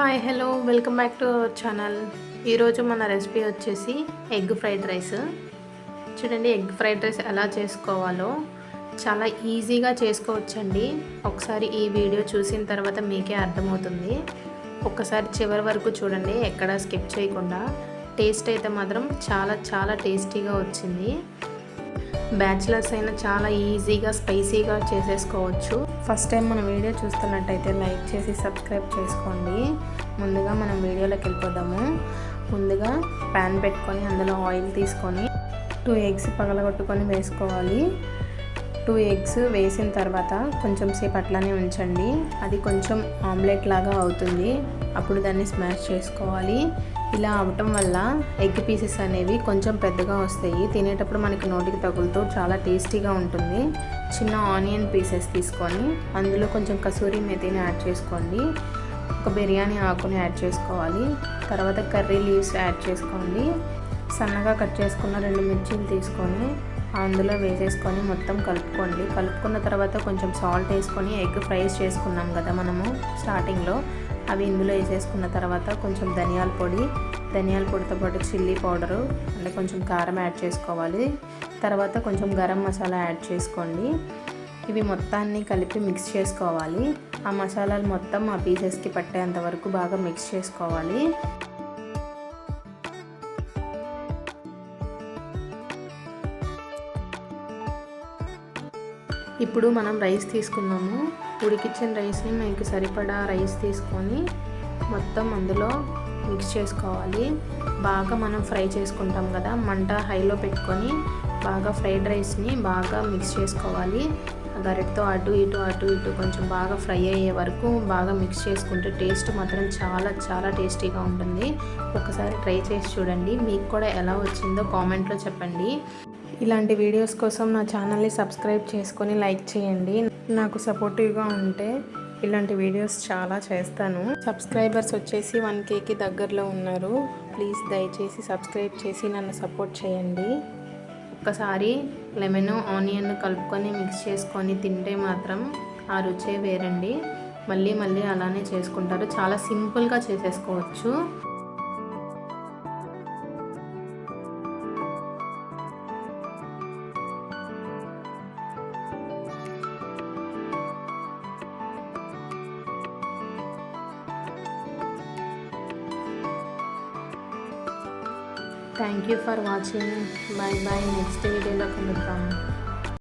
Hi hello welcome back to our channel. ఈరోజు మన recipe వచ్చేసి ఎగ్ ఫ్రైడ్ రైస్. చూడండి, ఎగ్ ఫ్రైడ్ రైస్ ఎలా చేసుకోవాలో చాలా ఈజీగా చేసుకోవచ్చండి. ఒకసారి ఈ వీడియో చూసిన తర్వాత మీకే అర్థమవుతుంది. ఒక్కసారి చివరి వరకు చూడండి, ఎక్కడ స్కిప్ చేయకుండా. టేస్ట్ అయితే మాత్రం చాలా టేస్టీగా వచ్చింది. బ్యాచిలర్స్ అయినా చాలా ఈజీగా స్పైసీగా చేసేసుకోవచ్చు. ఫస్ట్ టైం మన వీడియో చూస్తున్నట్టయితే లైక్ చేసి సబ్స్క్రైబ్ చేసుకోండి. ముందుగా మనం వీడియోలోకి వెళ్ళిపోదాము. ముందుగా ప్యాన్ పెట్టుకొని అందులో ఆయిల్ తీసుకొని 2 ఎగ్స్ పగలగొట్టుకొని వేసుకోవాలి. 2 ఎగ్స్ వేసిన తర్వాత కొంచెం సేపు అట్లానే ఉంచండి. అది కొంచెం ఆమ్లెట్ లాగా అవుతుంది. అప్పుడు దాన్ని స్మాష్ చేసుకోవాలి. ఇలా అవటం వల్ల ఎగ్ పీసెస్ అనేవి కొంచెం పెద్దగా వస్తాయి. తినేటప్పుడు మనకి నోటికి తగులుతూ చాలా టేస్టీగా ఉంటుంది. చిన్న ఆనియన్ పీసెస్ తీసుకొని అందులో కొంచెం కసూరి మెతిని యాడ్ చేసుకోండి. ఒక బిర్యానీ ఆకుని యాడ్ చేసుకోవాలి. తర్వాత కర్రీ లీవ్స్ యాడ్ చేసుకోండి. సన్నగా కట్ చేసుకున్న 2 మిర్చీలు తీసుకొని అందులో వేసేసుకొని మొత్తం కలుపుకోండి. కలుపుకున్న తర్వాత కొంచెం సాల్ట్ వేసుకొని ఎగ్ ఫ్రైస్ చేసుకున్నాం కదా మనము స్టార్టింగ్లో, అవి ఇందులో వేసేసుకున్న తర్వాత కొంచెం ధనియాల పొడితో పాటు చిల్లీ పౌడరు అంటే కొంచెం కారం యాడ్ చేసుకోవాలి. తర్వాత కొంచెం గరం మసాలా యాడ్ చేసుకోండి. ఇవి మొత్తాన్ని కలిపి మిక్స్ చేసుకోవాలి. ఆ మసాలాలు మొత్తం ఆ పీసెస్కి పట్టేంత వరకు బాగా మిక్స్ చేసుకోవాలి. ఇప్పుడు మనం రైస్ తీసుకున్నాము. ఉడికించిన రైస్ని మీకు సరిపడా రైస్ తీసుకొని మొత్తం అందులో మిక్స్ చేసుకోవాలి. బాగా మనం ఫ్రై చేసుకుంటాం కదా, మంట హైలో పెట్టుకొని బాగా ఫ్రైడ్ రైస్ని బాగా మిక్స్ చేసుకోవాలి. గరిటతో అటు ఇటు కొంచెం బాగా ఫ్రై అయ్యే వరకు బాగా మిక్స్ చేసుకుంటే టేస్ట్ మాత్రం చాలా టేస్టీగా ఉంటుంది. ఒకసారి ట్రై చేసి చూడండి. మీకు కూడా ఎలా వచ్చిందో కామెంట్లో చెప్పండి. ఇలాంటి వీడియోస్ కోసం నా ఛానల్ని సబ్స్క్రైబ్ చేసుకొని లైక్ చేయండి. నాకు సపోర్టివ్గా ఉంటే ఇలాంటి వీడియోస్ చాలా చేస్తాను. సబ్స్క్రైబర్స్ వచ్చేసి 1Kకి దగ్గరలో ఉన్నారు. ప్లీజ్ దయచేసి సబ్స్క్రైబ్ చేసి నన్ను సపోర్ట్ చేయండి. ఒక్కసారి లెమన్ ఆనియన్ కలుపుకొని మిక్స్ చేసుకొని తింటే మాత్రం ఆ రుచే వేరండి. మళ్ళీ అలానే చేసుకుంటారు. చాలా సింపుల్గా చేసేసుకోవచ్చు. Thank you for watching. Bye. Next వీడియోలో కలుద్దాం.